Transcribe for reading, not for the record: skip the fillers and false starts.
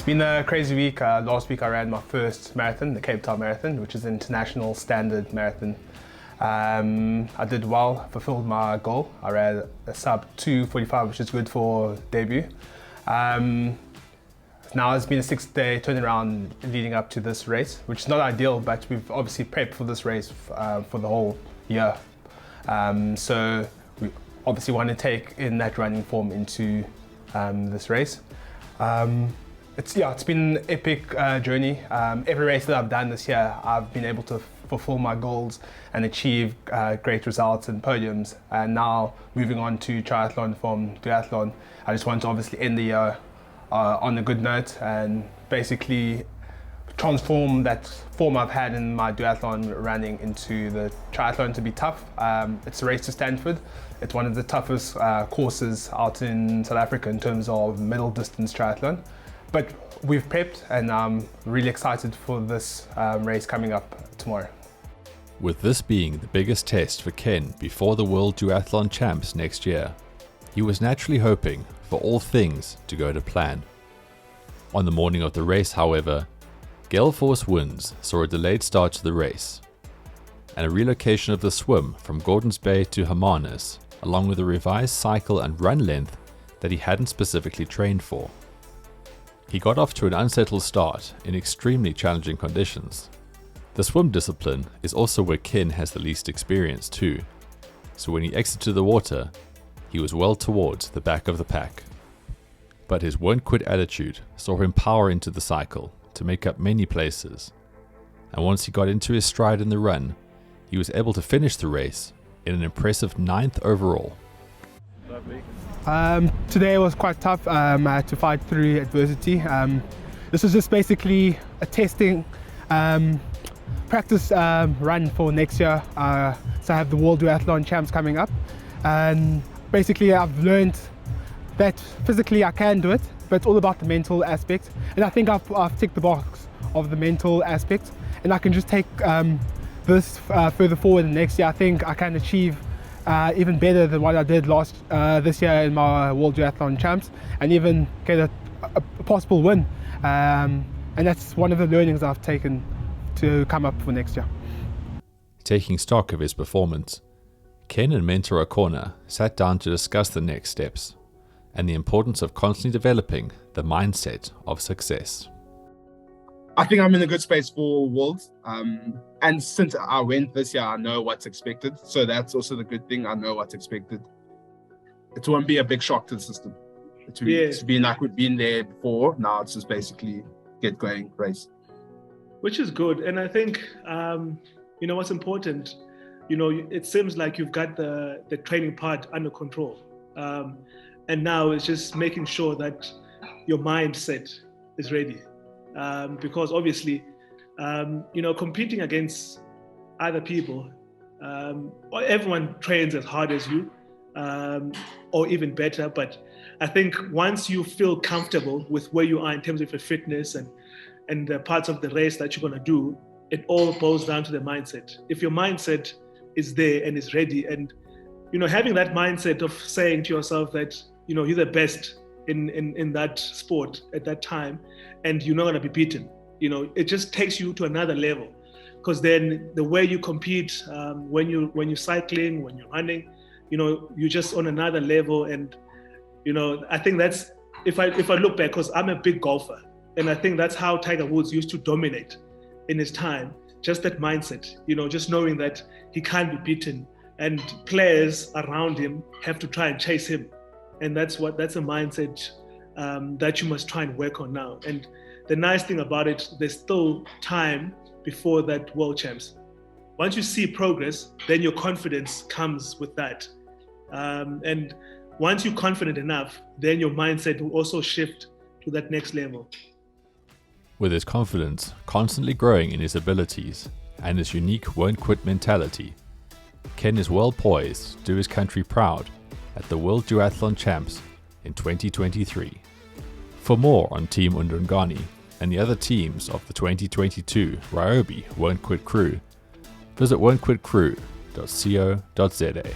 been a crazy week. Last week I ran my first marathon, the Cape Town Marathon, which is an international standard marathon. I did well, fulfilled my goal. I ran a sub 2:45, which is good for debut. Now it's been a 6-day turnaround leading up to this race, which is not ideal, but we've obviously prepped for this race for the whole year. So we obviously want to take in that running form into this race. It's been an epic journey. Every race that I've done this year, I've been able to fulfill my goals and achieve great results and podiums. And now moving on to triathlon from duathlon, I just want to obviously end the year on a good note and basically transform that form I've had in my duathlon running into the triathlon to be tough. It's a race to Stanford. It's one of the toughest courses out in South Africa in terms of middle distance triathlon. But we've prepped and I'm really excited for this race coming up tomorrow. With this being the biggest test for Ken before the World Duathlon Champs next year, he was naturally hoping for all things to go to plan. On the morning of the race, however, gale force winds saw a delayed start to the race, and a relocation of the swim from Gordons Bay to Hermanus, along with a revised cycle and run length that he hadn't specifically trained for. He got off to an unsettled start in extremely challenging conditions. The swim discipline is also where Ken has the least experience too, so when he exited the water, he was well towards the back of the pack. But his won't quit attitude saw him power into the cycle to make up many places, and once he got into his stride in the run, he was able to finish the race in an impressive 9th overall. Lovely. Today was quite tough. I had to fight through adversity. This was just basically a testing practice run for next year. So I have the World Duathlon Champs coming up, and basically I've learned that physically I can do it, but it's all about the mental aspect. And I think I've ticked the box of the mental aspect, and I can just take this further forward next year. I think I can achieve even better than what I did this year in my World Duathlon Champs, and even get a possible win. And that's one of the learnings I've taken to come up for next year. Taking stock of his performance, Ken and mentor Akona sat down to discuss the next steps and the importance of constantly developing the mindset of success. I think I'm in a good space for Worlds. And since I went this year, I know what's expected. So that's also the good thing. I know what's expected. It won't be a big shock to the system. It's been like we've been there before. Now it's just basically get going, race. Which is good. And I think, what's important, it seems like you've got the training part under control. And now it's just making sure that your mindset is ready. Because obviously, competing against other people, everyone trains as hard as you, or even better. But I think once you feel comfortable with where you are in terms of your fitness and the parts of the race that you're going to do, it all boils down to the mindset. If your mindset is there and is ready, and having that mindset of saying to yourself that you're the best in that sport at that time, and you're not going to be beaten. It just takes you to another level, because then the way you compete, when you're cycling, when you're running, you're just on another level. And I think that's, if I look back, because I'm a big golfer, and I think that's how Tiger Woods used to dominate in his time. Just that mindset, just knowing that he can't be beaten, and players around him have to try and chase him. And that's a mindset that you must try and work on now. And the nice thing about it, there's still time before that World Champs. Once you see progress, then your confidence comes with that. And once you're confident enough, then your mindset will also shift to that next level. With his confidence constantly growing in his abilities and his unique won't quit mentality, Ken is well poised to do his country proud at the World Duathlon Champs in 2023. For more on Team Ndungane and the other teams of the 2022 Ryobi Won't Quit Crew, visit won'tquitcrew.co.za.